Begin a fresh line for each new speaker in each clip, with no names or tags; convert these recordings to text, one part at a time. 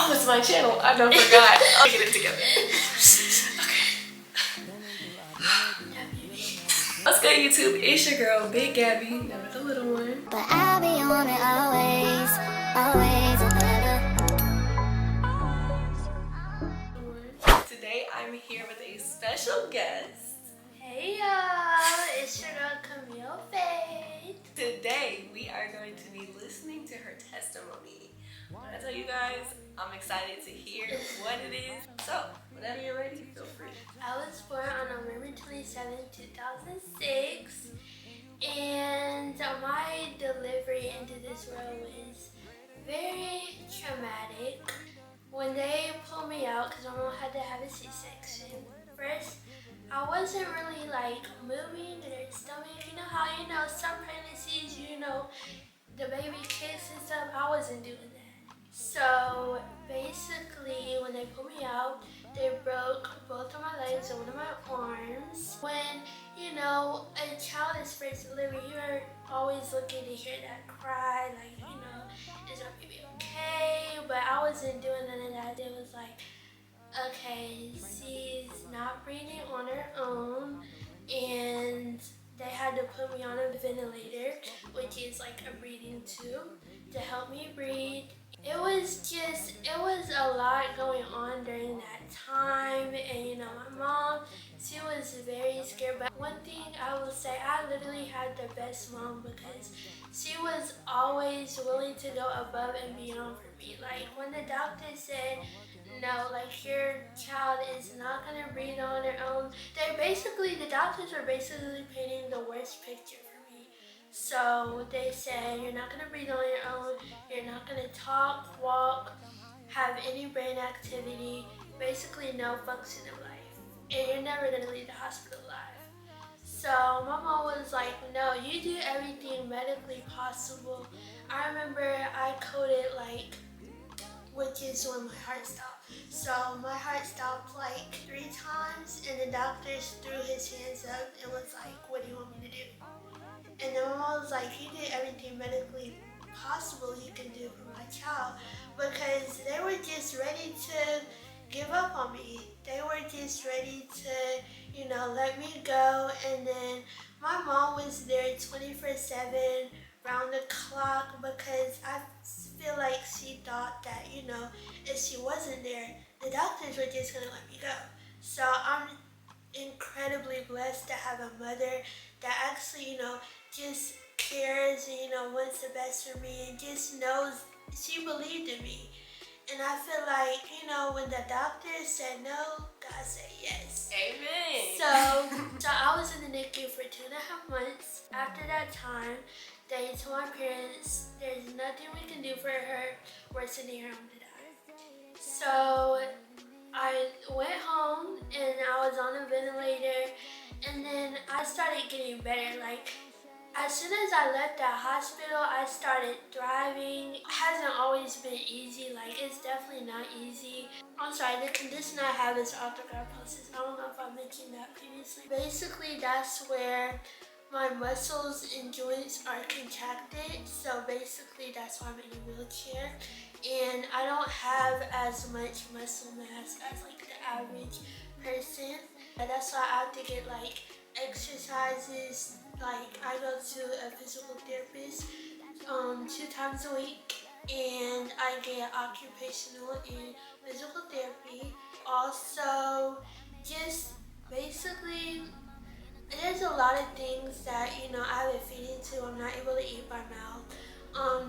Oh, it's my channel. I don't forgot. I'll get it together. What's good, YouTube? It's your girl, Big Gabby, never the little one.
But I'll be on it always, always and
never. Today, I'm here with a special guest.
Hey y'all, it's your girl Kamille Faith.
Today, we are going to be listening to her testimony. When I tell you guys, I'm excited to hear what it is. So, whenever you're ready, feel free.
I was born on November 27, 2006, and my delivery into this world was very traumatic. When they pulled me out, because my mom had to have a C-section, first, I wasn't really like moving to their stomach. You know how, some pregnancies, the baby kicks and stuff, I wasn't doing that. So basically, when they pulled me out, they broke both of my legs and one of my arms. When, a child is first delivered, you're always looking to hear that cry, like, is my baby okay? But I wasn't doing none of that. It was like, okay, she's not breathing on her own, and they had to put me on a ventilator, which is like a breathing tube, to help me breathe. It was a lot going on during that time, and my mom, she was very scared. But one thing I will say, I literally had the best mom because she was always willing to go above and beyond for me. Like when the doctor said, no, like your child is not gonna breathe on her own, the doctors were basically painting the worst picture for me. So they said, you're not gonna breathe on your own, you're not gonna talk, walk, have any brain activity, basically no function in life, and you're never gonna leave the hospital alive. So my mom was like, no, you do everything medically possible. I remember I coded which is when my heart stopped. So my heart stopped like 3 times, and the doctor threw his hands up and was like, what do you want me to do? And then my mom was like, you did everything medically possible you can do for my child, because they were just ready to give up on me. They were just ready to, let me go. And then my mom was there 24/7, round the clock, because I feel like she thought that, if she wasn't there, the doctors were just gonna let me go. So I'm incredibly blessed to have a mother that actually, just cares and, wants the best for me, and just knows she believed in me. And I feel like, when the doctor said no, God said yes.
Amen.
So I was in the NICU for 2.5 months. After that time, they told my parents, there's nothing we can do for her, we're sending her home to die. So I went home and I was on a ventilator, and then I started getting better. Like, as soon as I left that hospital, I started thriving. It hasn't always been easy. Like, it's definitely not easy. I'm sorry, the condition I have is arthrogryposis. I don't know if I mentioned that previously. Basically, that's where my muscles and joints are contracted. So basically, that's why I'm in a wheelchair. And I don't have as much muscle mass as like the average person. And that's why I have to get exercises. Like, I go to a physical therapist 2 times a week, and I get occupational and physical therapy. Also, just basically, there's a lot of things that, I have a feeding tube. I'm not able to eat by mouth.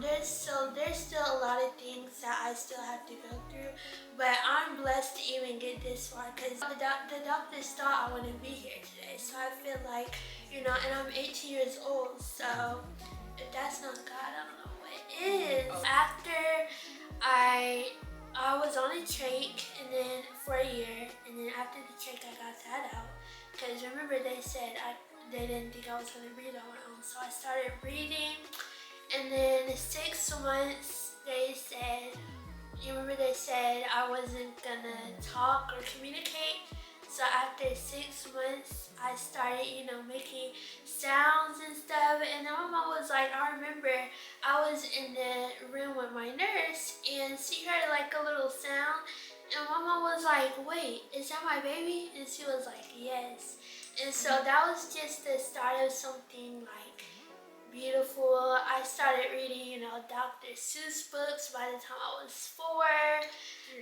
There's still a lot of things that I still have to go through, but I'm blessed to even get this far, because the doctors thought I wouldn't be here today. So I feel like, and I'm 18 years old, so if that's not God, I don't know what is. After I was on a trach, and then for a year, and then after the trach I got that out, because remember they said they didn't think I was going to breathe on my own, so I started breathing. And then 6 months, they said I wasn't gonna talk or communicate. So after 6 months, I started, making sounds and stuff. And then my mom was like, I remember I was in the room with my nurse and she heard like a little sound. And my mom was like, wait, is that my baby? And she was like, yes. And so that was just the start of something like beautiful. I started reading, Dr. Seuss books by the time I was 4.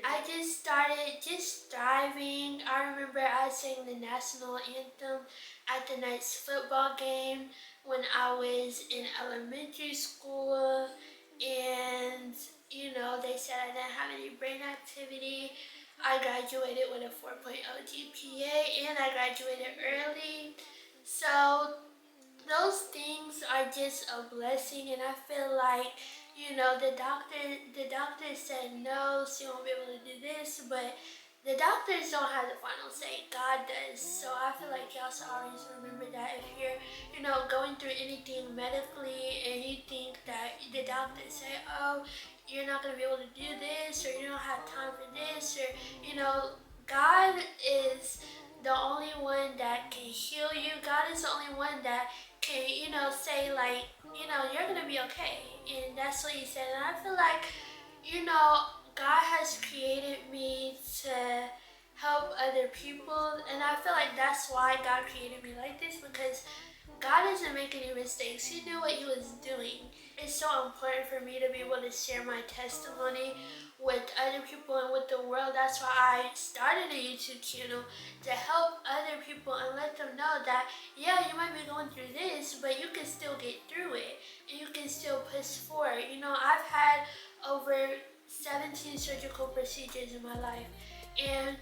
I just started just thriving. I remember I sang the national anthem at the night's football game when I was in elementary school. And, they said I didn't have any brain activity. I graduated with a 4.0 GPA and I graduated early. So those things are just a blessing, and I feel like, the doctor said no, she won't be able to do this, but the doctors don't have the final say. God does. So I feel like y'all should always remember that if you're, going through anything medically and you think that the doctors say, oh, you're not going to be able to do this, or you don't have time for this, or, God is the only one that can heal you. God is the only one that can, say like, you're gonna be okay. And that's what he said. And I feel like, God has created me to help other people. And I feel like that's why God created me like this, because God doesn't make any mistakes. He knew what he was doing. It's so important for me to be able to share my testimony with other people and with the world. That's why I started a YouTube channel, to help other people and let them know that, yeah, you might be going through this, but you can still get through it and you can still push forward. I've had over 17 surgical procedures in my life, and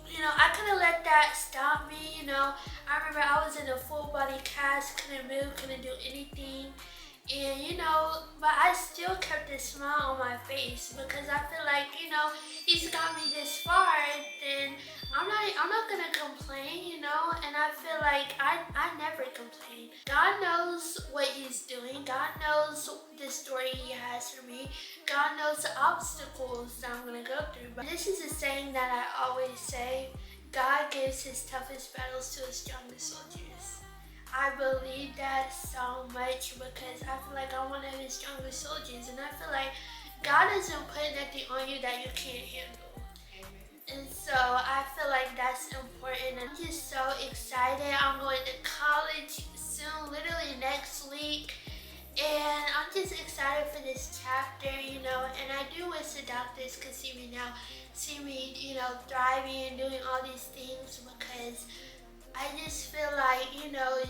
I couldn't let that stop me. I remember I was in a full body cast, couldn't move, couldn't do anything. And but I still kept a smile on my face, because I feel like, he's got me this far, then I'm not gonna complain, and I feel like I never complain. God knows what he's doing. God knows the story he has for me. God knows the obstacles that I'm gonna go through. But this is a saying that I always say: God gives his toughest battles to his strongest soldiers. I believe that so much, because I feel like I'm one of his strongest soldiers, and I feel like God doesn't put nothing on you that you can't handle. And so I feel like that's important. I'm just so excited. I'm going to college soon, literally next week. And I'm just excited for this chapter, and I do wish the doctors could see me now, see me, thriving and doing all these things, because I just feel like,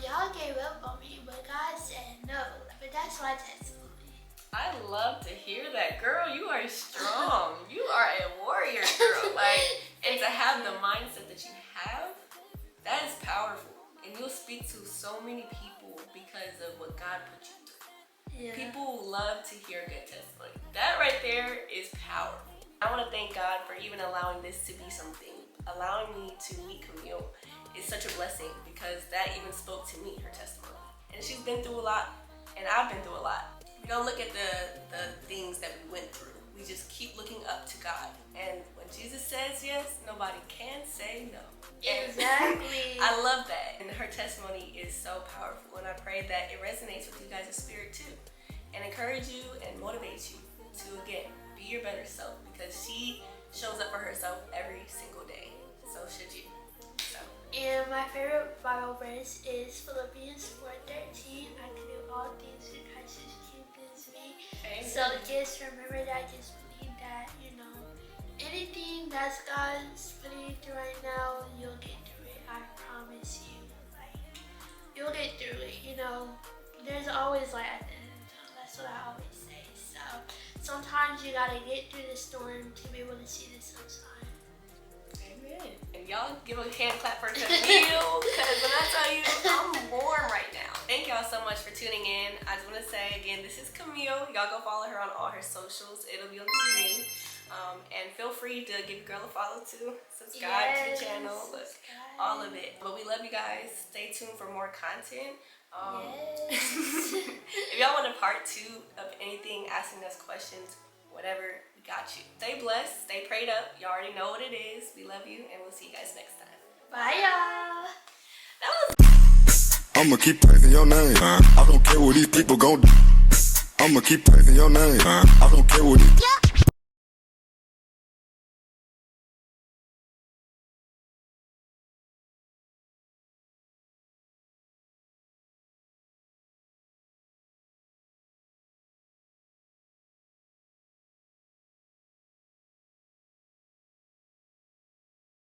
y'all gave up on me, but God said no. But that's my testimony.
I love to hear that. Girl, you are strong. You are a warrior, girl. And to have the mindset that you have, that is powerful. And you'll speak to so many people because of what God put you through. Yeah. People love to hear good testimony. That right there is powerful. I want to thank God for even allowing this to be something, allowing me to meet Kamille. Is such a blessing, because that even spoke to me, her testimony. And she's been through a lot, and I've been through a lot. We don't look at the things that we went through. We just keep looking up to God. And when Jesus says yes, nobody can say no.
Exactly.
I love that. And her testimony is so powerful, and I pray that it resonates with you guys' spirit too, and encourage you and motivate you to, again, be your better self, because she shows up for herself every single day. So should you.
And my favorite Bible verse is Philippians 4:13. I can do all things through Christ who strengthens me. Amen. So just remember that. Just believe that, anything that's God's putting you through right now, you'll get through it. I promise you. You'll get through it. There's always light at the end of the tunnel. That's what I always say. So sometimes you gotta get through the storm to be able to see the sunshine.
And y'all give a hand clap for Kamille, because when I tell you, I'm warm right now. Thank y'all so much for tuning in. I just want to say again, this is Kamille. Y'all go follow her on all her socials. It'll be on the screen. And feel free to give your girl a follow too. Subscribe to the channel. Look, all of it. But we love you guys. Stay tuned for more content. If y'all want a part 2 of anything, asking us questions, whatever, we got you. Stay blessed, stay prayed up. You already know what it is. We love you, and we'll see you guys next time.
Bye, y'all.
I'ma keep praising your name. I don't care what these people gon' do. I'ma keep praising your name. I don't care what these